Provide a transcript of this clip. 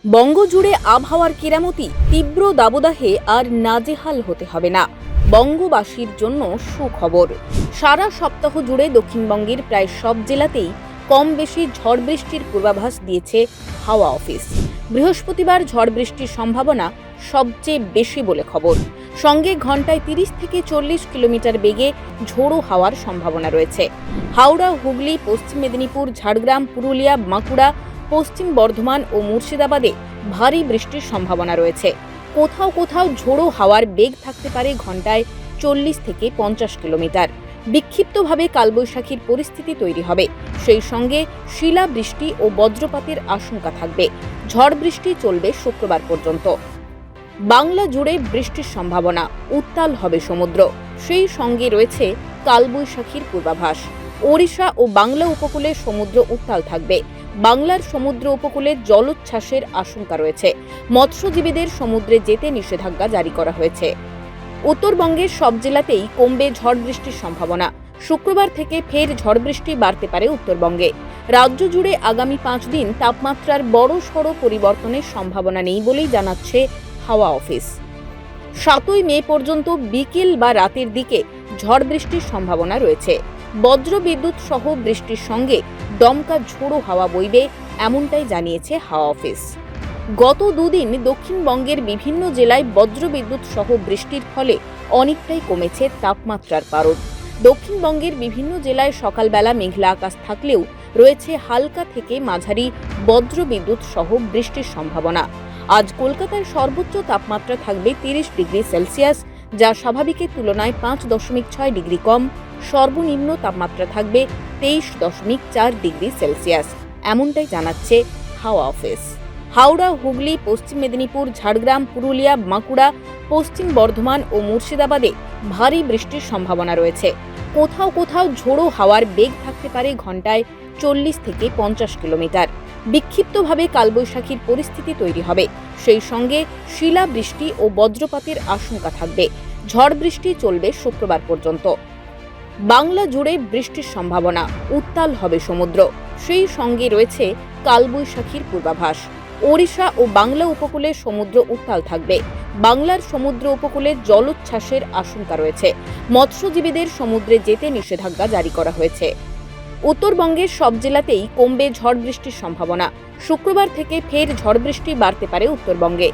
বঙ্গজুড়ে আবহাওয়ার কেরামতি, তীব্র দাবদাহে আর নাজেহাল হতে হবে না। বঙ্গবাসীর জন্য সুখবর। সারা সপ্তাহ জুড়ে দক্ষিণবঙ্গের প্রায় সব জেলাতেই কম বেশি ঝড় বৃষ্টির পূর্বাভাস দিয়েছে হাওয়া অফিস। বৃহস্পতিবার ঝড় বৃষ্টির সম্ভাবনা সবচেয়ে বেশি বলে খবর। সঙ্গে ঘন্টায় 30 থেকে 40 কিলোমিটার বেগে ঝোড়ো হাওয়ার সম্ভাবনা রয়েছে। হাওড়া, হুগলি, পশ্চিম মেদিনীপুর, ঝাড়গ্রাম, পুরুলিয়া, বাঁকুড়া, পশ্চিম বর্ধমান ও মুর্শিদাবাদে ভারী বৃষ্টির সম্ভাবনা রয়েছে। কোথাও কোথাও ঝোড়ো হাওয়ার বেগ থাকতে পারে ঘন্টায় 40 থেকে 50 কিলোমিটার। বিক্ষিপ্তভাবে কালবৈশাখীর পরিস্থিতি তৈরি হবে। সেই সঙ্গে শিলাবৃষ্টি ও বজ্রপাতের আশঙ্কা থাকবে। ঝড় বৃষ্টি চলবে শুক্রবার পর্যন্ত। বাংলা জুড়ে বৃষ্টির সম্ভাবনা, উত্তাল হবে সমুদ্র। সেই সঙ্গে রয়েছে কালবৈশাখীর পূর্বাভাস। ওড়িশা ও বাংলা উপকূলে সমুদ্র উত্তাল থাকবে। বাংলার সমুদ্র উপকূলে জলোচ্ছ্বাসের আশঙ্কা রয়েছে। মৎস্যজীবীদের সমুদ্রে যেতে নিষেধাজ্ঞা জারি করা হয়েছে। উত্তরবঙ্গের সব জেলাতেই কমবে ঝড় বৃষ্টির সম্ভাবনা। শুক্রবার থেকে ফের ঝড় বৃষ্টি বাড়তে পারে উত্তরবঙ্গে। রাজ্য জুড়ে আগামী 5 দিন তাপমাত্রার বড়সড় পরিবর্তনের সম্ভাবনা নেই বলেই জানাচ্ছে হাওয়া অফিস। 7ই মে পর্যন্ত বিকেল বা রাতের দিকে ঝড় বৃষ্টির সম্ভাবনা রয়েছে। বজ্র বিদ্যুৎ সহ বৃষ্টির সঙ্গে দমকা ঝোড়ো হাওয়া বইবে, এমনটাই জানিয়েছে হাওয়া অফিস। গত দুদিন দক্ষিণবঙ্গের বিভিন্ন জেলায় বজ্র বিদ্যুৎ সহ বৃষ্টির ফলে অনেকটাই কমেছে তাপমাত্রার পারদ। দক্ষিণবঙ্গের বিভিন্ন জেলায় সকালবেলা মেঘলা আকাশ থাকলেও রয়েছে হালকা থেকে মাঝারি বজ্র বিদ্যুৎ সহ বৃষ্টির সম্ভাবনা। আজ কলকাতার সর্বোচ্চ তাপমাত্রা থাকবে 30 ডিগ্রি সেলসিয়াস, যা স্বাভাবিকের তুলনায় 5.6 ডিগ্রি কম। সর্বনিম্ন তাপমাত্রা থাকবে 23.4 ডিগ্রি সেলসিয়াস, এমনটাই জানাচ্ছে হাওয়া অফিস। হাওড়া, হুগলি, পশ্চিম মেদিনীপুর, ঝাড়গ্রাম, পুরুলিয়া, বাঁকুড়া, পশ্চিম বর্ধমান ও মুর্শিদাবাদে ভারী বৃষ্টির সম্ভাবনা রয়েছে। কোথাও কোথাও ঝোড়ো হাওয়ার বেগ থাকতে পারে ঘন্টায় 40 থেকে 50 কিলোমিটার। বিক্ষিপ্তভাবে কালবৈশাখীর পরিস্থিতি তৈরি হবে। সেই সঙ্গে শিলাবৃষ্টি ও বজ্রপাতের আশঙ্কা থাকবে। ঝড় বৃষ্টি চলবে শুক্রবার পর্যন্ত। বাংলা জুড়ে বৃষ্টির সম্ভাবনা, উত্তাল হবে সমুদ্র। সেই সঙ্গে রয়েছে কালবৈশাখীর পূর্বাভাস। ওড়িশা ও বাংলা উপকূলে সমুদ্র উত্তাল থাকবে। বাংলার সমুদ্র উপকূলে জলোচ্ছ্বাসের আশঙ্কা রয়েছে। মৎস্যজীবীদের সমুদ্রে যেতে নিষেধাজ্ঞা জারি করা হয়েছে। উত্তরবঙ্গের সব জেলাতেই কমবে ঝড় বৃষ্টির সম্ভাবনা। শুক্রবার থেকে ফের ঝড় বৃষ্টি বাড়তে পারে উত্তরবঙ্গে।